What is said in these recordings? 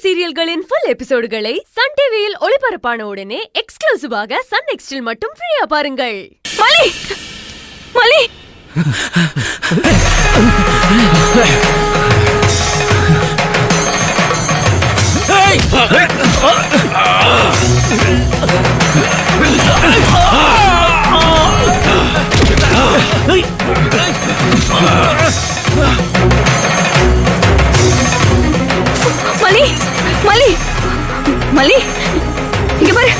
சீரியல்களின் full எபிசோடுகளை Sun டிவியில் ஒளிபரப்பான உடனே எக்ஸ்க்ளூசிவாக சன் நெக்ஸ்டில் மட்டும் ஃப்ரீயா பாருங்கள். மலி மலி மலி மலி மலி இங்க பாரு.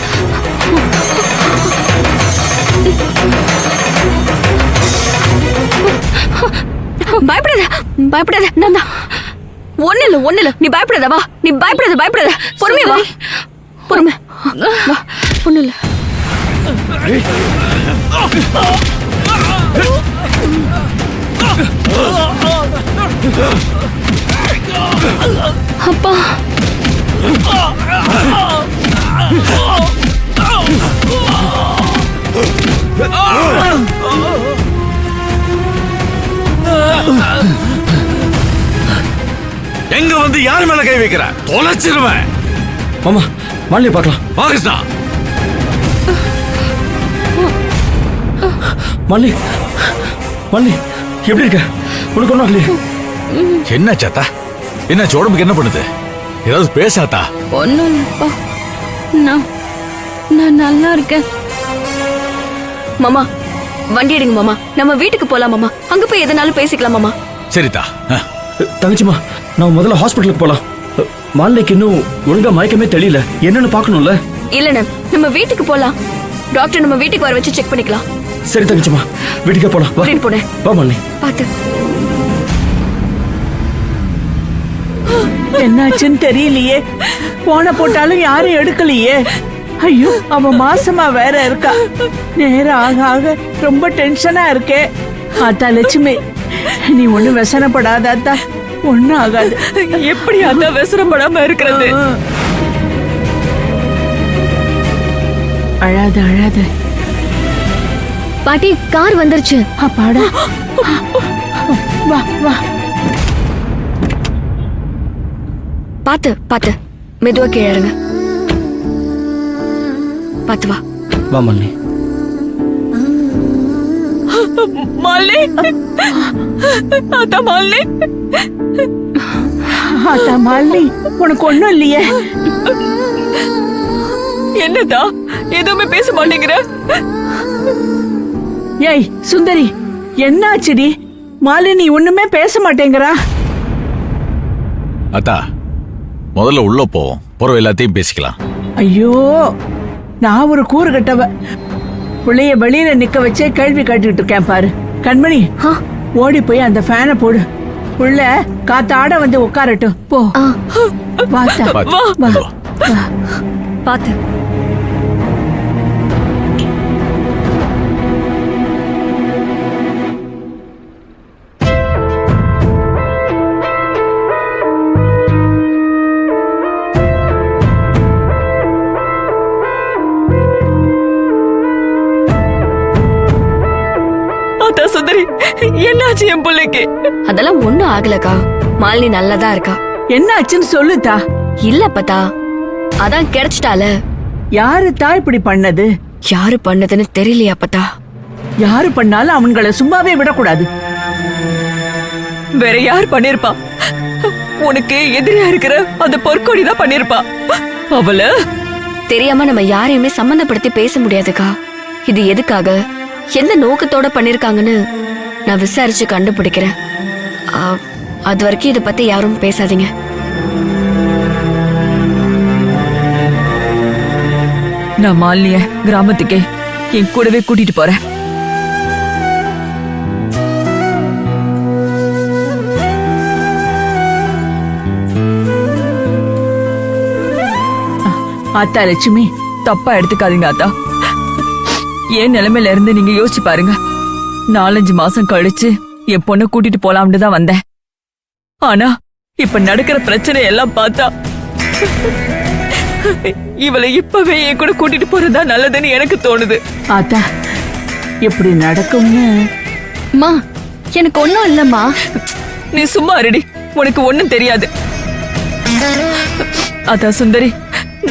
பயப்படாத பயப்படாத, நான் தான். ஒண்ணு இல்ல நீ பயப்படாத, வா. நீ பயப்படாத பொறுமையா வா. பொறுமை வா, ஒண்ணு இல்ல. அப்பா எங்க வந்து யார் மேல கை வைக்கிற? தொலைச்சிருவேன். மாமா, மாலினியை பார்க்கலாம். வா கிருஷ்ணா. மாலினி, மாலினி எப்படி இருக்க? உனக்கு ஒன்றும் இல்லையே? என்ன சாத்தா? என்ன உடம்புக்கு என்ன பண்ணுது? ஏதாவது பேசாத்தா? ஒண்ணும் இல்லப்பா, நான் நல்லா இருக்கேன். மாமா வண்டி எடுங்க மாமா, நம்ம வீட்டுக்கு போலாம் மாமா. அங்க போய் எதனாலும் பேசிக்கலாம் மாமா. சரிதா. தங்கச்சிமா, நம்ம முதல்ல ஹாஸ்பிட்டலுக்கு போலாம். மாலினிக்கு இன்னும் ஒழுங்கா மயக்கமே தெரியல, என்னன்னு பாக்கணும்ல. இல்ல நம்ம வீட்டுக்கு போலாம். டாக்டர் நம்ம வீட்டுக்கு வர வச்சு செக் பண்ணிக்கலாம். சரி தங்கச்சிமா, வீட்டுக்கே போலாம். போனேன். வா மாலினி. பாத்து. என்னாச்சுன்னு தெரியலையே. போன போட்டாலும் யாரும் எடுக்கலையே. ஐயோ, அவ மாசமா வேற இருக்கா. நேரம் ஆக ஆக ரொம்ப டென்ஷனா இருக்கே. ஆத்தா லட்சுமி, நீ ஒண்ணு व्यसனப்படாதாத்தா, ஒண்ணும் ஆகாது. எப்படி அந்த व्यसனப்படாம இருக்கிறது? அழாத அழாத. பாட்டி, கார் வந்துருச்சு. அப்பாடா, வா வா. பாத்து பாத்து, மெதுவா கீழே இறங்க. பாத்து வா. வா மாலினி. மாலினி, அதான் மாலினி. ஆத்தா மாலினி, உனக்கு ஒண்ணும் இல்லையே? என்னதா எதுவுமே பேச மாட்டேங்கிற? ஏய் சுந்தரி, என்னாச்சுடி? மாலினி ஒண்ணுமே பேச மாட்டேங்கிறா. அத்தா, முதல்ல உள்ள போவோம், புறவு எல்லாத்தையும் பேசிக்கலாம். ஐயோ, நான் ஒரு கூறு கட்டவ. பிள்ளைய வெளியில நிக்க வச்சே கேள்வி கேட்டுக்கிட்டு இருக்கேன் பாரு. கண்மணி, ஓடி போய் அந்த ஃபேனை போடு. புள்ள காத்தாட வந்து உட்காரட்டும். போ. வாத்தா, வா. பாத்து. சுந்தரி, என்னாச்சு என் பிள்ளைக்கு? அதெல்லாம் ஒண்ணும் ஆகலக்கா. மாலினி நல்லதா இருக்கா. என்னாச்சுன்னு சொல்லுதா. இல்ல பத்தா, அதான் கிடைச்சிட்டால. யாரு தா இப்படி பண்ணது? யாரு பண்ணதுன்னு தெரியலையா பத்தா? யாரு பண்ணாலும் அவங்கள சும்மாவே விடக்கூடாது. வேற யார் பண்ணிருப்பா? உனக்கு எதிரியா இருக்கிற அந்த பொற்கொடிதான் பண்ணிருப்பா. அவள தெரியாம நம்ம யாரையுமே சம்பந்தப்படுத்தி பேச முடியாதுக்கா. இது எதுக்காக, எந்த நோக்கத்தோட பண்ணிருக்காங்கன்னு நான் விசாரிச்சு கண்டுபிடிக்கிறேன். அது வரைக்கும் இத பத்தி யாரும் பேசாதீங்க. நான் மாலினிய கிராமத்துக்கே என் கூடவே கூட்டிட்டு போறேன். ஆத்தா லட்சுமி, தப்பா எடுத்துக்காதீங்க ஆத்தா. என் நிலைமையில இருந்து நீங்க யோசிச்சு பாருங்க. 4-5 மாசம் கழிச்சு என் பொண்ணை கூட்டிட்டு போலாம்னு தான் வந்தேன். ஆனா இப்ப நடக்கிற பிரச்சனை எல்லாம் பார்த்தா இவளை இப்பவே என் கூட கூட்டிட்டு போறதா நல்லதுன்னு எனக்கு தோணுது. ஆத்தா, எப்படி நடக்கும்னு? அம்மா, எனக்கு ஒண்ணும் இல்லம்மா. நீ சும்மா இருடி, உனக்கு ஒண்ணும் தெரியாது. அதான் சுந்தரி,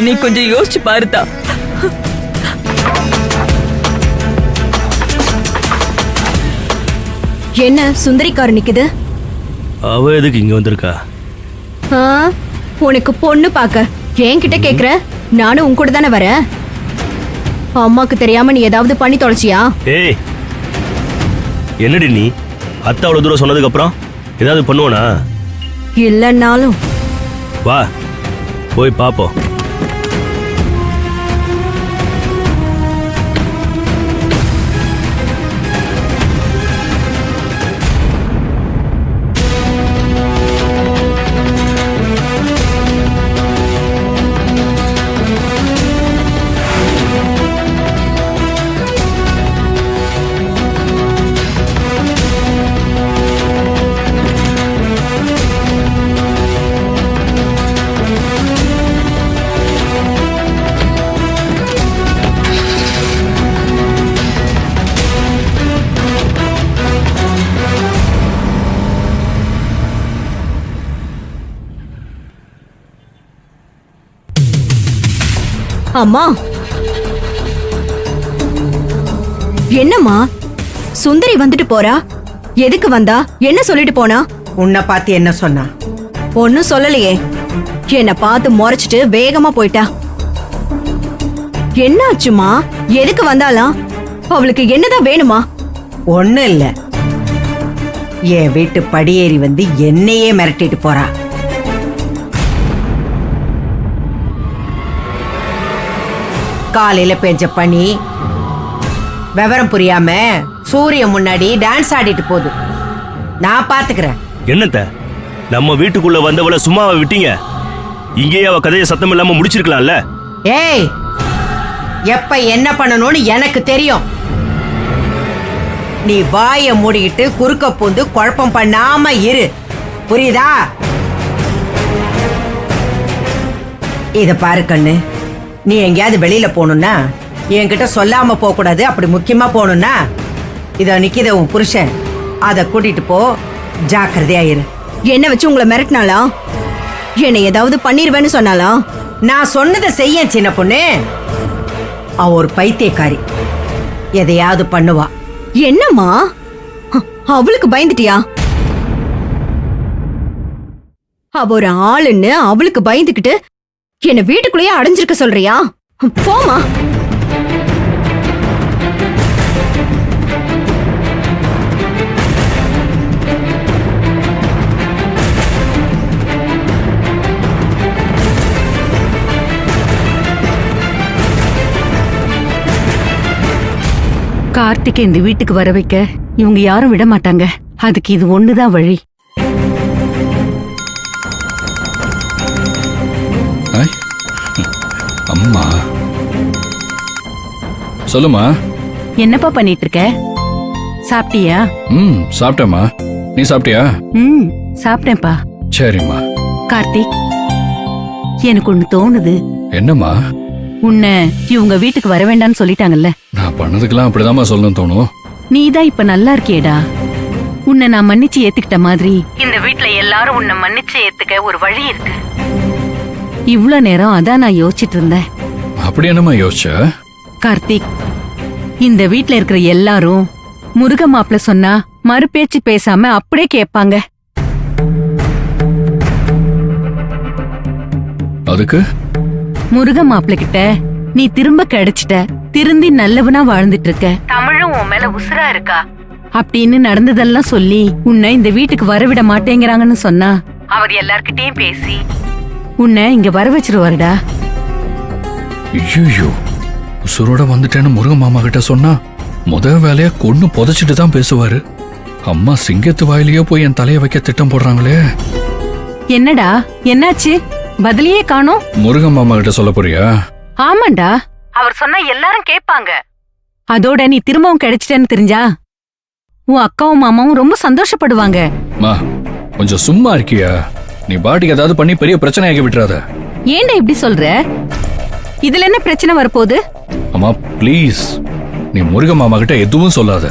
நீ கொஞ்சம் யோசிச்சு பாருதா. என்ன சுந்தரிக்கார் நிக்குது? அவ எதுக்கு இங்க வந்திருக்கா? ஆ, உனக்கு பொண்ணு பார்க்க என்கிட்ட கேக்குற? நானும் உன் கூட தானே வரேன். அம்மாக்கு தெரியாம நீ ஏதாவது பண்ணி தொலைச்சியா? ஏய், என்னடி நீ? அத்தை அவ்வளவு தூரம் சொன்னதுக்கு அப்புறம் ஏதாவது பண்ணுவனா? இல்லன்னாலும் வா, போய் பாப்போம். அம்மா, என்னம்மா சுந்தரி வந்துட்டு போறா? எதுக்கு வந்தா? என்ன சொல்லிட்டு போனா? உன்னை பார்த்து என்ன சொன்னா? ஒன்னும் சொல்லலையே. என்ன பார்த்து முறைச்சிட்டு வேகமா போயிட்டா. என்ன ஆச்சுமா? எதுக்கு வந்தாலாம்? அவளுக்கு என்னதான் வேணுமா? ஒண்ணும் இல்ல, என் வீட்டு படியேறி வந்து என்னையே மிரட்டிட்டு போறா. காலையில பெஞ்ச பனி விவரம் புரியாம சூரியன் முன்னாடி டான்ஸ் ஆடிட்டு போகுது. நான் பாத்துக்கிறேன். என்னத்த, நம்ம வீட்டுக்குள்ள வந்தவள சும்மாவை விட்டீங்க? இங்கேயே அவ கதையை சத்தம் இல்லாம முடிச்சிருக்கலாம்ல. ஏய், எப்ப என்ன பண்ணணும்னு எனக்கு தெரியும். நீ வாயை மூடிக்கிட்டு குறுக்க பூந்து குழப்பம் பண்ணாம இரு, புரியுதா? இத பாரு கண்ணு, நீ எங்கேயாவது வெளியில போகணும்னா என்கிட்ட சொல்லாம போக கூடாது. அப்படி முக்கியமா போகணும்னா இத நிக்கித உன் புருஷன், அத கூட்டிட்டு போ. ஜாக்கிரதையா இரு. என்ன வச்சு உங்களை மிரட்டினாளா? என்ன ஏதாவது பண்ணிருவேன்னு சொன்னாளா? நான் சொன்னதை செய்ய சின்ன பொண்ணு. அவ ஒரு பைத்தியக்காரி, எதையாவது பண்ணுவா. என்னம்மா, அவளுக்கு பயந்துட்டியா? அவ ஒரு ஆளுன்னு அவளுக்கு பயந்துகிட்டு என்ன வீட்டுக்குள்ளேயே அடைஞ்சிருக்க சொல்றியா? போமா. கார்த்திகை இந்த வீட்டுக்கு வர வைக்க இவங்க யாரும் விட மாட்டாங்க. அதுக்கு இது ஒண்ணுதான் வழி. அம்மா, சொல்லுமா. என்னப்பா பண்ணிட்டு இருக்க? சாப்பிட்டியா? சாப்பிட்டேம்மா. நீ சாப்பிட்டியா? சாப்பிட்டேன்ப்பா. சரிம்மா. கார்த்திக், எனக்கு ஒண்ணு தோணுது. என்னம்மா? உன்னை இவங்க வீட்டுக்கு வர வேண்டாம்னு சொல்லிட்டாங்கல்ல. நான் பண்ணதுக்கெல்லாம் அப்படிதாம்மா சொல்லணும் தோணும். நீதான் இப்ப நல்லா இருக்கியேடா. உன்னை நான் மன்னிச்சு ஏத்துக்கிட்ட மாதிரி இந்த வீட்ல எல்லாரும் உன்னை மன்னிச்சு ஏத்துக்க ஒரு வழி இருக்கு. இவ்ளோ நேரம் அதான் நான் யோசிச்சுட்டு இருந்தேன். அப்படி என்னம்மா யோசிச்ச? கார்த்திக், இந்த வீட்ல இருக்கிற எல்லாரும் முருக மாப்பிள்ள சொன்னா மறுபேச்சு பேசாம அப்படியே கேட்பாங்க. அதுக்கு முருக மாப்பிள்ள கிட்ட நீ திரும்ப கிடைச்சிட்ட, திருந்தி நல்லவனா வாழ்ந்துட்டு இருக்க, தமிழும் உன் மேல உசுரா இருக்கா அப்படின்னு நடந்ததெல்லாம் சொல்லி உன்னை இந்த வீட்டுக்கு வரவிட மாட்டேங்கிறாங்கன்னு சொன்னா அவர் எல்லார்கிட்டயும் பேசி உன்னை இங்க வர வச்சிருவாருடா. ஐயோ, உசுரோட வந்துட்டேன்னு முருக மாமா கிட்ட சொன்னா முத வேலையா கொன்னு புதைச்சிட்டு தான் பேசுவாரு. அம்மா சிங்கத்து வாயிலேயே போய் என் தலைய வைக்க திட்டம் போடுறாங்களே. என்னடா, என்னாச்சு? பதிலையே காணோம். முருக மாமா கிட்ட சொல்ல போறியா? ஆமாண்டா, அவர் சொன்னா எல்லாரும் கேட்பாங்க. அதோட நீ திரும்பவும் கிடைச்சிட்டேன்னு தெரிஞ்சா உன் அக்காவும் மாமாவும் ரொம்ப சந்தோஷப்படுவாங்க. மா, கொஞ்சம் சும்மா இருக்கியா? நீ பாட்டுக்கு ஏதாவது பண்ணி பெரிய பிரச்சனை ஆகி விட்டுறாத. ஏன்டா இப்படி சொல்ற? இதுல என்ன பிரச்சனை வரப்போகுது? அம்மா ப்ளீஸ், நீ முருக மாமா கிட்ட எதுவும் சொல்லாத.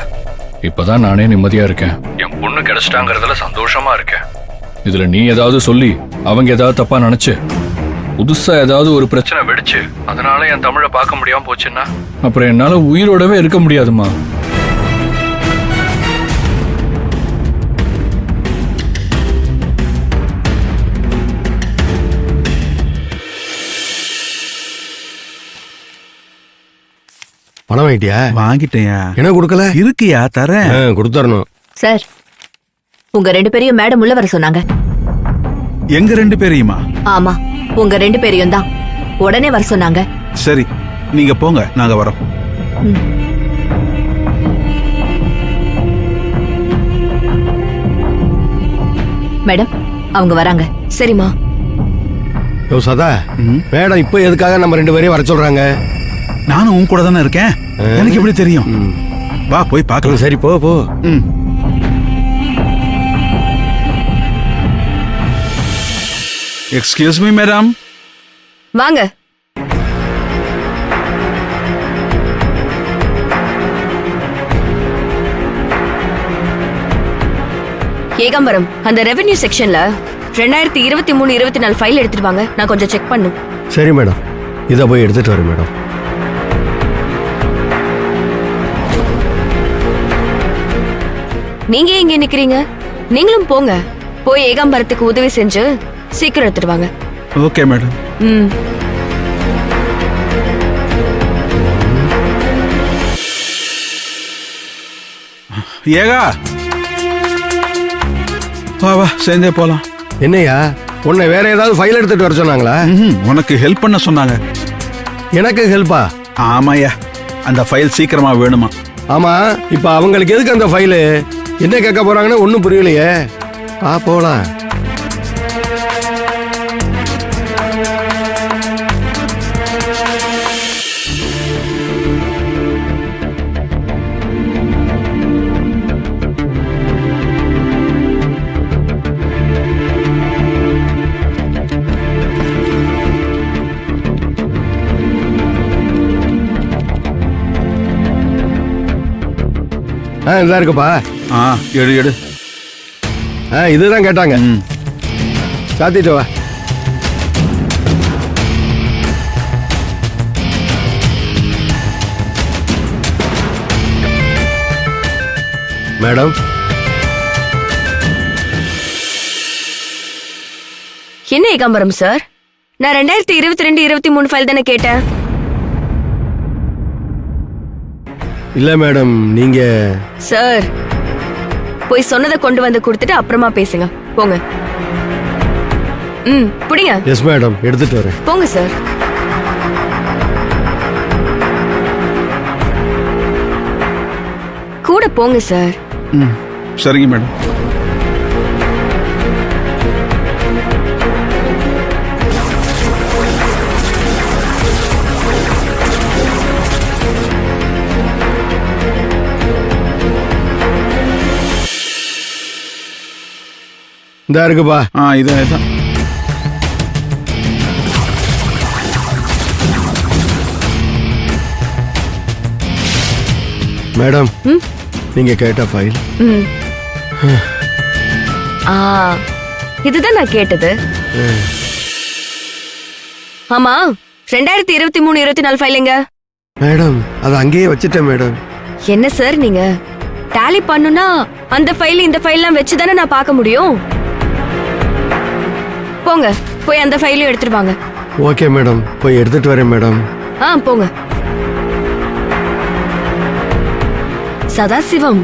இப்பதான் நானே நிம்மதியா இருக்கேன். என் பொண்ணு கிடைச்சிட்டாங்கறதுல சந்தோஷமா இருக்கேன். இதுல நீ ஏதாவது சொல்லி அவங்க ஏதாவது தப்பா நினைச்சு புதுசா ஏதாவது ஒரு பிரச்சனை வெடிச்சு அதனால என் தமிழை பார்க்க முடியாம போச்சுன்னா அப்புறம் என்னால உயிரோடவே இருக்க முடியாதுமா. பணம் வாங்கிட்டியா? வாங்கிட்டேயா. என்ன கொடுக்கல? இருக்கியா தரேன். கொடுத்தரணும். சார், உங்க 2 பேரையும் மேடம் உள்ள வர சொன்னாங்க. எங்க 2 பேரையுமா? ஆமா, உங்க 2 பேரையும் தான் உடனே வர சொன்னாங்க. சரி, நீங்க போங்க, நாங்க வரோம். மேடம், அவங்க வராங்க. சரிம்மா. சதா, மேடம் இப்போ எதுக்காக நம்ம 2 பேரையும் வர சொல்றாங்க? நானும் உன் கூட தானே இருக்கேன், எனக்கு எப்படி தெரியும்? வா போய் பார்க்கலாம். சரி, போ போ. Excuse me madam. வாங்க. ஏகாம்பரம், அந்த ரெவென்யூ செக்ஷன்ல 2023-24 ஃபைல் எடுத்துட்டு வாங்க. நான் கொஞ்சம் செக் பண்ணும். சரி மேடம், இதை போய் எடுத்துட்டு வரேன் மேடம். நீங்க எங்க நிக்கிறீங்க? நீங்களும் போங்க. போய் ஏகாம்பரத்துக்கு உதவி செஞ்சு சீக்கிரம் எடுத்துட்டு வாங்க. Okay madam. ஏகா, வா வா சேர்ந்தே போலாம். என்னையா, உன்னை வேற ஏதாவது ஃபைல் எடுத்துட்டு வர சொன்னாங்களா? உனக்கு ஹெல்ப் பண்ண சொன்னாங்க. எனக்கு ஹெல்ப்பா? ஆமாயா, அந்த ஃபைல் சீக்கிரமா வேணுமா? ஆமா, இப்ப அவங்களுக்கு எதுக்கு அந்த ஃபைலு? என்ன கேட்க போறாங்கன்னு ஒன்னும் புரியலையே. போலாம். இதா இருக்குப்பா. எடு எடு. இதுதான் கேட்டாங்க. சாத்திட்டு வா. மேடம், என்ன ஏகாம்பரம் சார், நான் 2022-23 ஃபைல் தானே கேட்டேன். இல்ல மேடம், நீங்க சார், போய் சொன்னதை கொண்டு வந்து கொடுத்துட்டு அப்புறமா பேசுங்க. போங்க. புடிங்க. எஸ் மேடம், எடுத்துட்டு வரேன். போங்க சார். கூட போங்க சார். சரிங்க மேடம். இதா இருக்குப்பா. இதான். மேடம், நீங்க கேட்ட ஃபைல். இதுதான் நான் கேட்டது. ஆமா, 2023-24 ஃபைல் எங்க? மேடம், அது அங்கேயே வச்சுட்டேன் மேடம். என்ன சார் நீங்க டாலி பண்ணுனா அந்த ஃபைல் இந்த ஃபைல்லாம் வச்சு தானே நான் பார்க்க முடியும். போங்க, போய் அந்த ஃபைலையும் எடுத்துட்டு வாங்க. ஓகே மேடம், போய் எடுத்துட்டு வரேன் மேடம். போங்க. சதாசிவம்,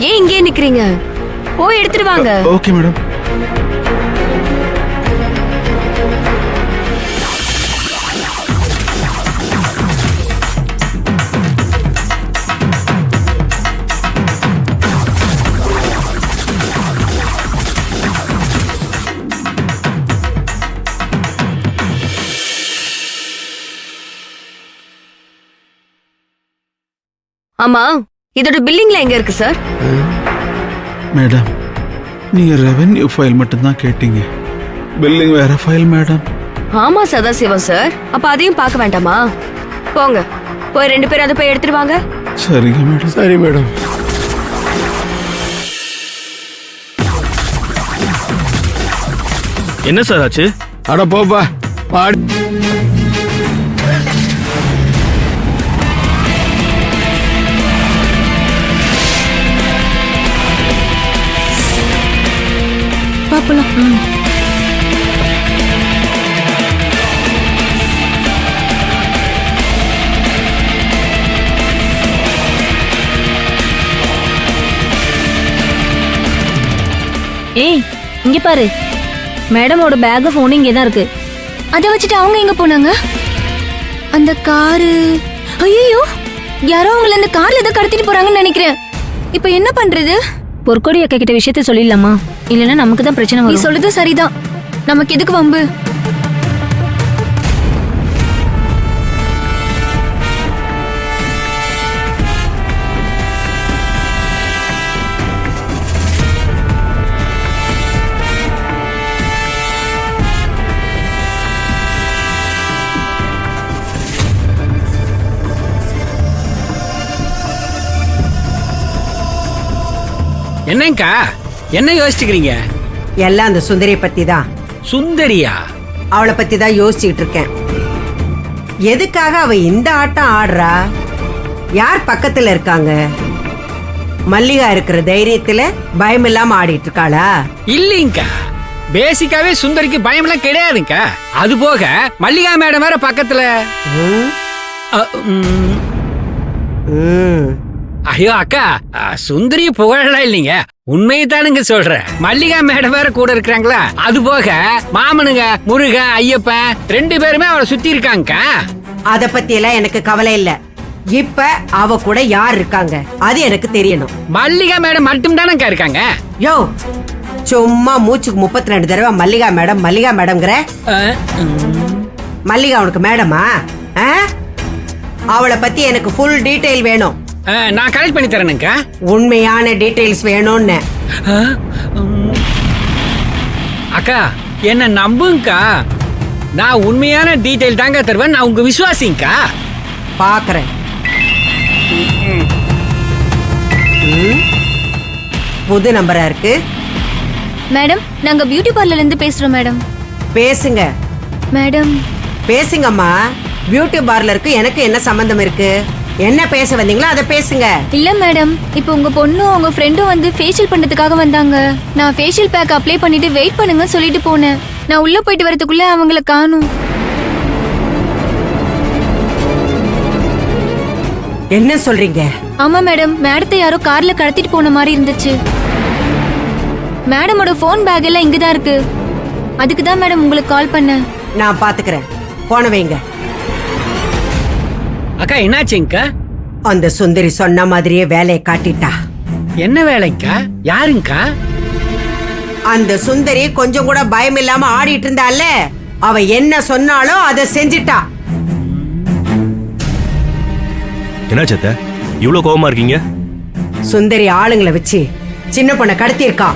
ஏன் இங்கே நிக்கிறீங்க? போய் எடுத்துட்டு வாங்க. Okay madam. ஆமா, இதோட பில்லிங்ல எங்க இருக்கு சார்? மேடம், நீங்க ரெவென்யூ ஃபைல் மட்டும் தான் கேட்டீங்க, பில்லிங் வேற ஃபைல் மேடம். ஆமா சதாசிவம் சார், அப்ப அதையும் பார்க்க வேண்டாமா? போங்க, போய் 2 பேரும் அதை போய் எடுத்துட்டு வாங்க. சரிங்க மேடம். சரி மேடம். என்ன சார் ஆச்சு? அட போப்பா, பாடி பாப்பலாம். ஏய் இங்க பாரு, மேடமோட பேக் போன் இங்கே தான் இருக்கு. அதை வச்சுட்டு அவங்க எங்க போனாங்க? அந்த காரு, ஐயோ யாரோ அவங்கள அந்த கார்ல ஏதோ கடத்திட்டு போறாங்கன்னு நினைக்கிறேன். இப்ப என்ன பண்றது? பொற்கொடி அக்கா கிட்ட விஷயத்த சொல்லிடலாமா? இல்லைன்னா நமக்கு தான் பிரச்சனை நீ வரும். சொல்றது சரிதான். நமக்கு எதுக்கு வம்பு? என்னங்கக்கா, என்ன யோசிச்சுக்கிறீங்க? எல்லாம் அந்த சுந்தரியை பத்தி தான். சுந்தரியா? அவளை பத்தி தான் யோசிச்சுக்கிட்டு இருக்கேன். எதுக்காக அவ இந்த ஆட்டம் ஆடுறா? யார் பக்கத்துல இருக்காங்க? மல்லிகா இருக்கிற தைரியத்துல பயம் இல்லாம ஆடிட்டு இருக்காளா? இல்லைங்கக்கா, பேசிக்காவே சுந்தரிக்கு பயம்லாம் கிடையாதுங்கக்கா. அது போக மல்லிகா மேடம் வேற பக்கத்துல. ஐயோ அக்கா, சுந்தரி புகழலாம் இல்லைங்க, உண்மையை தானுங்க சொல்றேன். மல்லிகா மேடம் வேற கூட இருக்கிறாங்களா? அது போக மாமனுங்க முருகன் ஐயப்பன் 2 பேருமே அவளை சுத்தி இருக்காங்கக்கா. அத பத்தி எல்லாம் எனக்கு கவலை இல்ல. இப்ப அவ கூட யார் இருக்காங்க அது எனக்கு தெரியணும். மல்லிகா மேடம் மட்டும் தானக்கா இருக்காங்க. யோ, சும்மா மூச்சுக்கு 32 தடவை மல்லிகா மேடம் மல்லிகா மேடம்ங்கிற. மல்லிகா உனக்கு மேடமா? அவளை பத்தி எனக்கு ஃபுல் டீடைல் வேணும். நான் கலெக்ட் பண்ணி தரேனுக்கா. உண்மையான டீடைல்ஸ் வேணும்னு. அக்கா என்ன நம்புங்கக்கா, நான் உண்மையான டீடைல் தாங்க தருவேன். நான் உங்க விசுவாசிங்கக்கா. பாக்குறேன். புது நம்பரா இருக்கு. மேடம், நாங்க பியூட்டி பார்லர்ல இருந்து பேசுறோம் மேடம். பேசுங்க மேடம். பேசுங்கம்மா. பியூட்டி பார்லருக்கு எனக்கு என்ன சம்பந்தம் இருக்கு? என்ன பேச வந்தீங்களோ அதை பேசுங்க. இல்ல மேடம், இப்போ உங்க பொண்ணும் உங்க ஃப்ரெண்டும் வந்து ஃபேஷியல் பண்றதுக்காக வந்தாங்க. நான் ஃபேஷியல் பேக் அப்ளை பண்ணிட்டு வெயிட் பண்ணுங்க சொல்லிட்டு போனேன். நான் உள்ள போயிட்டு வரதுக்குள்ள அவங்கள காணோம். என்ன சொல்றீங்க? ஆமா மேடம், மேடத்தை யாரோ கார்ல கடத்திட்டு போன மாதிரி இருந்துச்சு. மேடமோட போன் பேக் எல்லாம் இங்கதான் இருக்கு. அதுக்கு தான் மேடம் உங்களுக்கு கால் பண்ணேன். நான் பாத்துக்கிறேன். போன வைங்க. அக்கா என்னாச்சுங்கக்கா? அந்த சுந்தரி சொன்ன மாதிரியே வேலையை காட்டிட்டா. என்ன வேலைக்கா? யாருங்கக்கா? அந்த சுந்தரி கொஞ்சம் கூட பயம் இல்லாம ஆடிட்டு இருந்தால, அவ என்ன சொன்னாலோ அதை செஞ்சிட்டா. என்னாச்சத்த இவ்வளவு கோவமா இருக்கீங்க? சுந்தரி ஆளுங்களை வச்சு சின்ன பொண்ணை கடத்தியிருக்கா.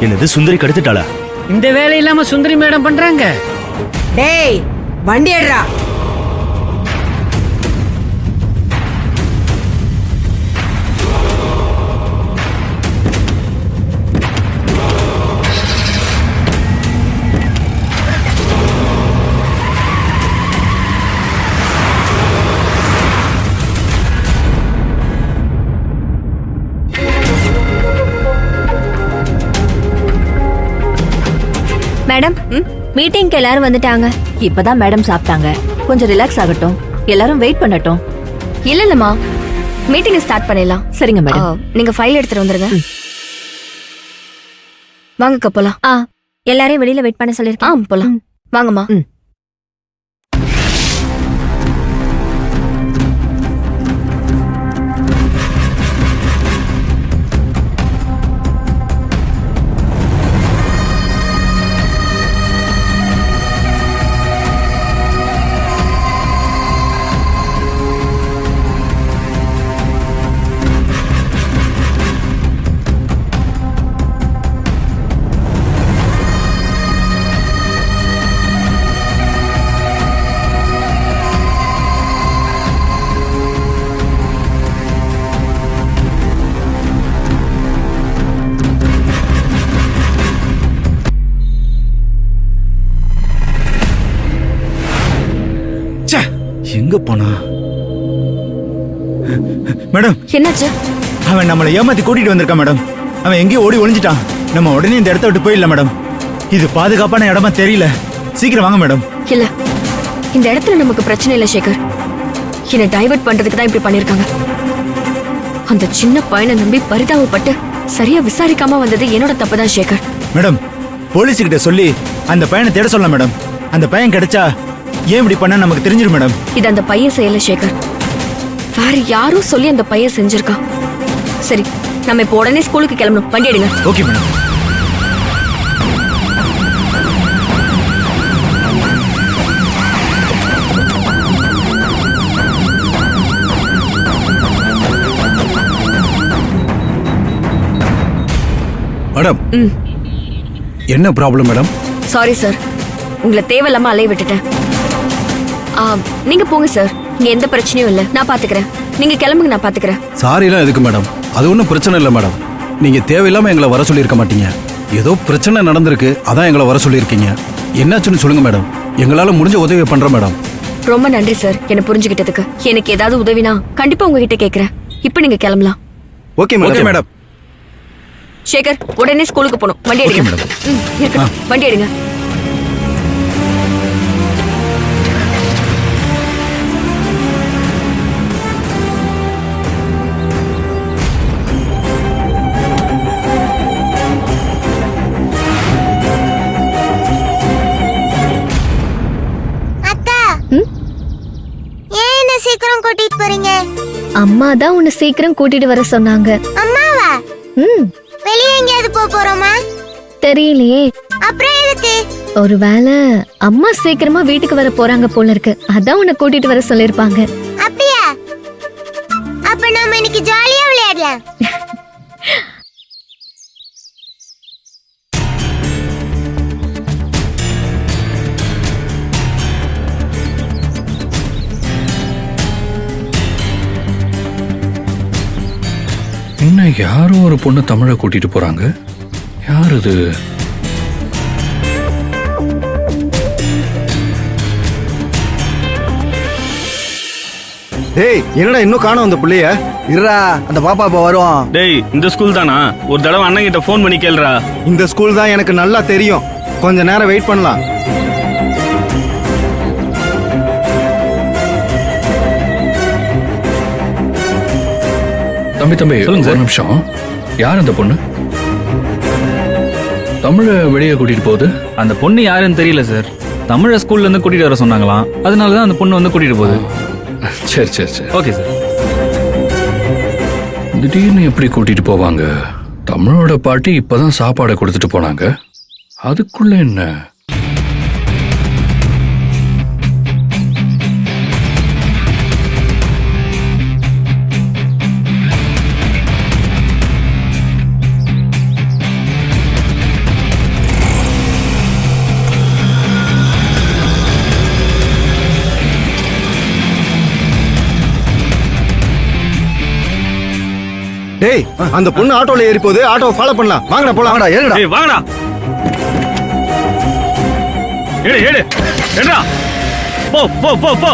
என்னது, சுந்தரி கடத்திட்டாளா? இந்த வேலை இல்லாம சுந்தரி மேடம் பண்றாங்க. டேய், வண்டி எடுறா. மேடம், மீட்டிங்க்கு எல்லாரும் வந்துட்டாங்க. இப்பதான் மேடம் சாப்பிட்டாங்க. கொஞ்சம் ரிலாக்ஸ் ஆகட்டும், எல்லாரும் வெயிட் பண்ணட்டும். இல்லம்மா, மீட்டிங் ஸ்டார்ட் பண்ணிடலாம். சரிங்க மேடம். நீங்க ஃபைல் எடுத்துட்டு வந்துருங்க. வாங்க போலாம். எல்லாரையும் வெளியில வெயிட் பண்ண சொல்லிருக்கேன். போலாம். வாங்கம்மா. எங்க போனா? மேடம், என்னாச்சு? அவன் நம்மளை ஏமாத்தி கூட்டிட்டு வந்திருக்கான் மேடம். அவன் எங்கேயோ ஓடி ஒளிஞ்சிட்டான். நம்ம உடனே இந்த இடத்த விட்டு போயிடல மேடம். இது பாதுகாப்பான இடமா தெரியல. சீக்கிரம் வாங்க மேடம். இல்ல, இந்த இடத்துல நமக்கு பிரச்சனை இல்ல சேகர். என்னை டைவர்ட் பண்றதுக்கு தான் இப்படி பண்ணிருக்காங்க. அந்த சின்ன பையனை நம்பி பரிதாபப்பட்டு சரியா விசாரிக்காம வந்தது என்னோட தப்புதான் சேகர். மேடம், போலீஸ் கிட்ட சொல்லி அந்த பையனை தேட சொல்லலாம் மேடம். அந்த பையன் கிடைச்சா ஏன் இப்படி பண்ண நமக்கு தெரிஞ்சிடும் மேடம். இது அந்த பையன் செய்யல சேகர். வேற யாரும் சொல்லி அந்த பையன் செஞ்சிருக்கான். சரி, நம்ம இப்போ உடனே ஸ்கூலுக்கு கிளம்பணும். வண்டி எடுங்க. Okay madam. மேடம், என்ன ப்ராப்ளம் மேடம்? சாரி சார், உங்களை தேவையில்லாம அலைய விட்டுட்டேன். நீங்க போங்க சார், இங்க எந்த பிரச்சனையும் இல்ல, நான் பாத்துக்கிறேன். நீங்க கிளம்புங்க, நான் பாத்துக்கிறேன். சாரிலாம் எதுக்கு மேடம்? அது ஒன்றும் பிரச்சனை இல்லை மேடம். நீங்க தேவையில்லாம எங்களை வர சொல்லியிருக்க மாட்டீங்க. ஏதோ பிரச்சனை நடந்திருக்கு, அதான் எங்களை வர சொல்லியிருக்கீங்க. என்னாச்சுன்னு சொல்லுங்க மேடம். எங்களால முடிஞ்ச உதவியை பண்றோம் மேடம். ரொம்ப நன்றி சார், என்ன புரிஞ்சுக்கிட்டதுக்கு. எனக்கு ஏதாவது உதவினா கண்டிப்பா உங்ககிட்ட கேக்குறேன். இப்போ நீங்க கிளம்பலாம். Okay madam. சேகர், உடனே ஸ்கூலுக்கு போகணும். வண்டி எடுங்க. இருக்கட்டும், வண்டி எடுங்க. சீக்கிரம் கூட்டிட்டு போறீங்க? அம்மா தான் உன்னை சீக்கிரம் கூட்டிட்டு வர சொன்னாங்க. அம்மாவா? வெளியே எங்கேயாவது போறோமா? தெரியலையே. அப்புறம் எதுக்கு? ஒருவேளை அம்மா சீக்கிரமா வீட்டுக்கு வர போறாங்க போல இருக்கு, அதான் உன்னை கூட்டிட்டு வர சொல்லிருப்பாங்க. அப்படியா? அப்ப நாம இன்னைக்கு ஜாலியா விளையாடலாம். இன்னும் யாரோ ஒரு பொண்ணு தமிழை கூட்டிட்டு போறாங்க. யார் இது? டேய், என்னடா இன்னும் காணோம் அந்த புள்ளைய? இருடா, அந்த பாப்பா இப்ப வருவான். டேய், இந்த ஸ்கூல் தானா? ஒரு தடவை அண்ணன் கிட்ட ஃபோன் பண்ணி கேளுடா. இந்த ஸ்கூல் தான் எனக்கு நல்லா தெரியும். கொஞ்ச நேரம் வெயிட் பண்ணலாம். தம்பி ஒரு நிமிஷம். யார் அந்த பொண்ணு? தமிழ வெளியே கூட்டிட்டு போகுது. அந்த பொண்ணு யாருன்னு தெரியல சார். தமிழ ஸ்கூல்ல இருந்து கூட்டிட்டு வர சொன்னாங்களாம், அதனாலதான் அந்த பொண்ணு வந்து கூட்டிட்டு போகுது. சரி சரி சரி, ஓகே சார். திடீர்னு எப்படி கூட்டிட்டு போவாங்க? தமிழோட பாட்டி இப்பதான் சாப்பாடை கொடுத்துட்டு போனாங்க. அதுக்குள்ள என்ன? டேய், அந்த பொண்ணு ஆட்டோல ஏறி போகுது. ஆட்டோவை ஃபாலோ பண்ணலாம். வாங்கடா போலாம். வாங்கடா, ஏறுடா. டேய், வாங்கடா. ஏடு ஏடுடா. போ போ போ போ.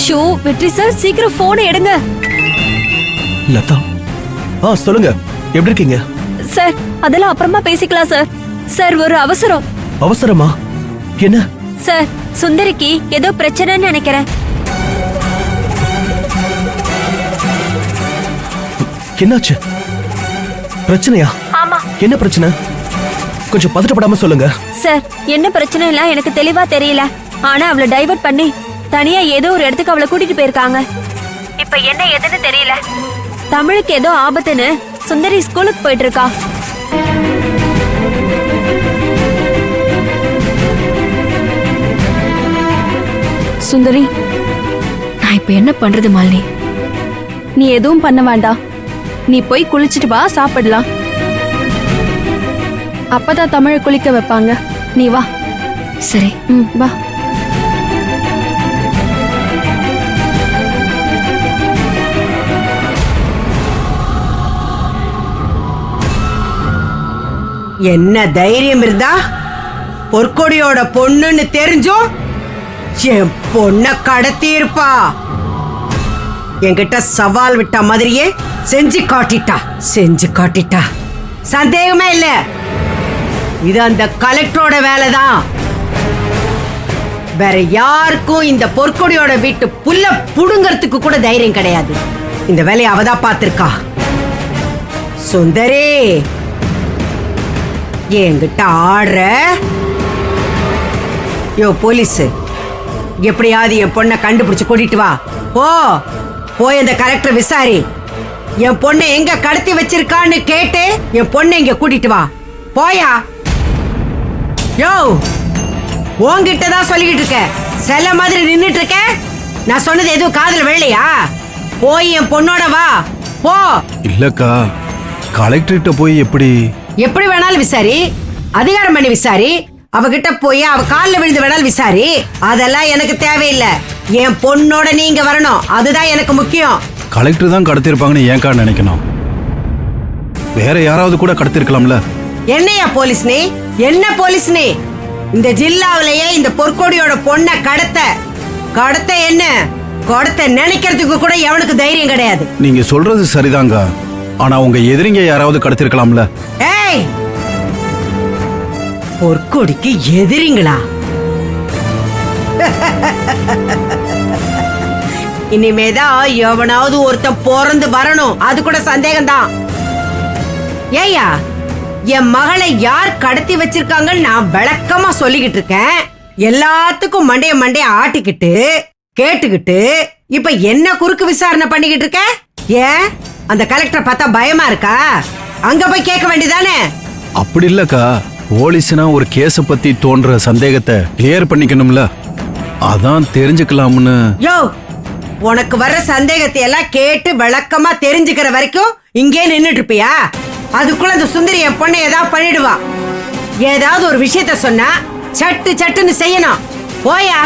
ஷோ, வெற்றி சார், சீக்கிரம் போனை எடுங்க. லதா, சொல்லுங்க, எப்படி இருக்கீங்க? சார், அதெல்லாம் அப்புறமா பேசிக்கலாம் சார். சார், ஒரு அவசரம். அவசரமா? என்ன சார்? சுந்தரிக்கு ஏதோ பிரச்சனைன்னு நினைக்கிறேன். என்னாச்சு? பிரச்சனையா? ஆமா. என்ன பிரச்சனை? கொஞ்சம் பதட்டப்படாம சொல்லுங்க. சார், என்ன பிரச்சனை இல்ல எனக்கு தெளிவா தெரியல. ஆனா அவளை டைவர்ட் பண்ணி தனியா ஏதோ ஒரு இடத்துக்கு அவளை கூட்டிட்டு போயிருக்காங்க. இப்ப என்ன எதுன்னு தெரியல. தமிழுக்கு ஏதோ ஆபத்துன்னு சுந்தரி ஸ்கூலுக்கு போயிட்டு இருக்கா. சுந்தரி, நான் இப்ப என்ன பண்றது மாலினி? நீ எதுவும் பண்ண வேண்டாம். நீ போய் குளிச்சிட்டு வா, சாப்பிடலாம். அப்பதான் தமிழை குளிக்க வைப்பாங்க. நீ வா. சரி. வா. என்ன தைரியம் இருந்தா பொற்கொடியோட பொண்ணுன்னு தெரிஞ்சும் என் பொண்ண கடத்தி இருப்பா. என்கிட்ட சவால் விட்ட மாதிரியே செஞ்சு காட்டிட்டா. சந்தேகமே இல்ல, இது அந்த கலெக்டரோட வேலைதான். வேற யாருக்கும் இந்த பொற்கொடியோட வீட்டு புல்ல புடுங்கறதுக்கு கூட தைரியம் கிடையாது. இந்த வேலையை அவதான் பார்த்திருக்கா. சுந்தரி, என்கிட்ட ஆடுற? யோ போலீஸ், எப்படியாவது என் பொண்ணை கண்டுபிடிச்சு கூட்டிட்டு வா. போய் அந்த கலெக்டர் விசாரி. என் பொண்ணை எங்க கடத்தி வச்சிருக்கான்னு கேட்டு என் பொண்ணை இங்க கூட்டிட்டு வா. போயா. யோ, உன்கிட்ட தான் சொல்லிக்கிட்டு இருக்க. செல்ல மாதிரி நின்னுட்டு இருக்க. நான் சொன்னது எதுவும் காதுல விழலையா? போய் என் பொண்ணோட வா. போ. இல்லக்கா, கலெக்டர்கிட்ட போய் எப்படி வேணாலும் விசாரி, அதிகாரம் பண்ணி விசாரி. அவகிட்ட போய் அவ காலில் விழுந்து வேணாலும் விசாரி. அதெல்லாம் எனக்கு தேவையில்லை. என் பொண்ணோட நீங்க வரணும், அதுதான் எனக்கு முக்கியம். கலெக்டர் தான் கடத்திருப்பாங்கன்னு ஏன்க்கா நினைக்கணும்? வேற யாராவது கூட கடத்திருக்கலாம்ல. என்னையா போலீஸ் நீ? என்ன போலீஸ் நீ? இந்த ஜில்லாவிலேயே இந்த பொற்கொடியோட பொண்ணை கடத்த என்ன கடத்த நினைக்கிறதுக்கு கூட எவனுக்கு தைரியம் கிடையாது. நீங்க சொல்றது சரிதாங்க, ஆனா உங்க எதிரிங்க யாராவது கடத்திருக்கலாம்ல. ஏய், பொற்கொடிக்கு எதிரிங்களா? இனிமேதான் எவனாவது ஒருத்தன் பிறந்து வரணும், அது கூட சந்தேகம்தான். ஏயா, என் மகளை யார் கடத்தி வச்சிருக்காங்கன்னு நான் விளக்கமா சொல்லிக்கிட்டு இருக்கேன். எல்லாத்துக்கும் மண்டைய ஆட்டிக்கிட்டு கேட்டுக்கிட்டு இப்ப என்ன குறுக்கு விசாரணை பண்ணிக்கிட்டு இருக்க? ஏன் அந்த கலெக்டர் பார்த்தா பயமா இருக்கா? அங்க போய் கேட்க வேண்டியதானே? அப்படி இல்லக்கா, போலீஸ்னா ஒரு கேஸ பத்தி தோன்ற சந்தேகத்தை கிளியர் பண்ணிக்கணும்ல, அதான் தெரிஞ்சுக்கலாம்னு. யோ, உனக்கு வர்ற சந்தேகத்தை எல்லாம் கேட்டு விளக்கமா தெரிஞ்சுக்கிற வரைக்கும் இங்கே நின்னுட்டு இருப்பியா? அதுக்குள்ள அந்த சுந்தரி என் பொண்ணை ஏதாவது பண்ணிடுவா. ஏதாவது ஒரு விஷயத்த சொன்னா சட்டுன்னு செய்யணும். போயா,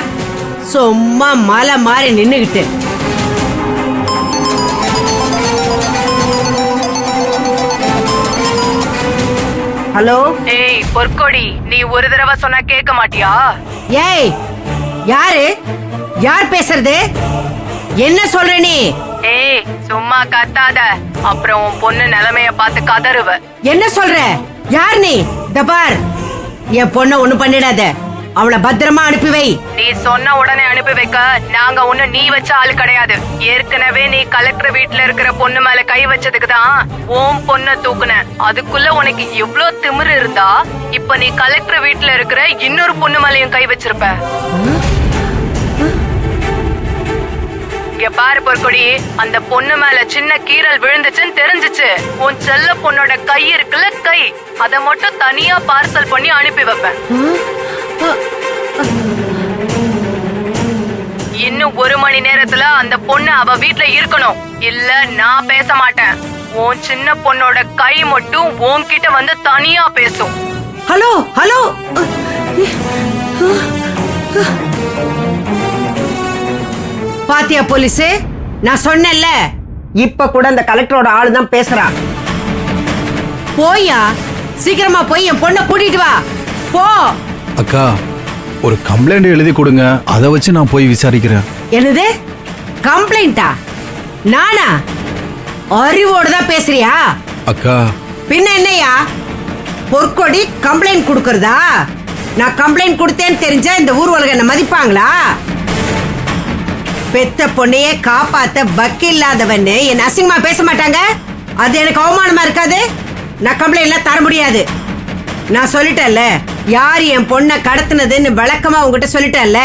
சும்மா மலை மாறி நின்னுகிட்டு. ஹலோ. ஏய் பொற்கொடி, நீ ஒரு தடவை சொன்னா கேட்க மாட்டியா? ஏய், யார் பேசுறது? என்ன சொல்ற நீ? ஏய் சும்மா கத்தாத, அப்புறம் உன் பொண்ணு நிலைமைய பார்த்து கதறுவ. என்ன சொல்ற? யார் நீ? தபார், என் பொண்ண ஒண்ணு பண்ணிடாத. அவளை பத்திரமா அனுப்பி வை. நீ சொன்ன உடனே அனுப்பி வைக்க நாங்க ஒண்ணு நீ வச்ச ஆள் கிடையாது. ஏற்கனவே நீ கலெக்டர் வீட்டுல இருக்கிற பொண்ணு மேல கை வச்சதுக்கு தான் உன் பொண்ண தூக்குன. அதுக்குள்ள உனக்கு எவ்வளவு திமிரு இருந்தா இப்ப நீ கலெக்டர் வீட்டுல இருக்கிற இன்னொரு பொண்ணு மேலயும் கை வச்சிருப்ப. இங்க பாரு பொற்கொடி, அந்த பொண்ணு மேல சின்ன கீறல் விழுந்துச்சுன்னு தெரிஞ்சிச்சு. உன் செல்ல பொண்ணோட கை இருக்குல்ல, கை அத மட்டும் தனியா பார்சல் பண்ணி அனுப்பி வைப்பேன். இன்னும் 1 மணி நேரத்துல அந்த பொண்ணு அவ வீட்டுல இருக்கணும், இல்ல நான் பேச மாட்டேன். உன் சின்ன பொண்ணோட கை மட்டும் உன்கிட்ட வந்து தனியா பேசும். ஹலோ. பாத்தியா போலீஸ், நான் சொன்னேன்ல, இப்ப கூட அந்த கலெக்டரோட ஆளு தான் பேசுறான். போயா, சீக்கிரமா போய் என் பொண்ணை கூட்டிட்டு வா. போ. அக்கா, ஒரு கம்ப்ளைண்ட் எழுதி கொடுங்க, அதை வச்சு நான் போய் விசாரிக்கிறேன். என்னது கம்ப்ளைண்டா? நானா? அறிவோட தான் பேசுறியா? அக்கா, பின்ன என்னையா பொற்கொடி கம்ப்ளைண்ட் கொடுக்கறதா? நான் கம்ப்ளைண்ட் கொடுத்தேன்னு தெரிஞ்சா இந்த ஊர் உலக என்ன மதிப்பாங்களா? பெத்த பொண்ணையே காப்பாத்த பக்கு இல்லாதவன்னு என் அசிங்கமா பேச மாட்டாங்க? அது எனக்கு அவமானமா இருக்காது? நான் கம்ப்ளைண்ட் எல்லாம் தர முடியாது. நான் சொல்லிட்டேன்ல, யார் என் பொண்ணை கடத்தினதுன்னு விளக்கமா உங்ககிட்ட சொல்லிட்டேன்ல.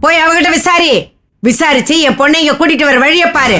போய் அவகிட்ட விசாரிச்சு என் பொண்ணை இங்க கூட்டிட்டு வர வழியை பாரு.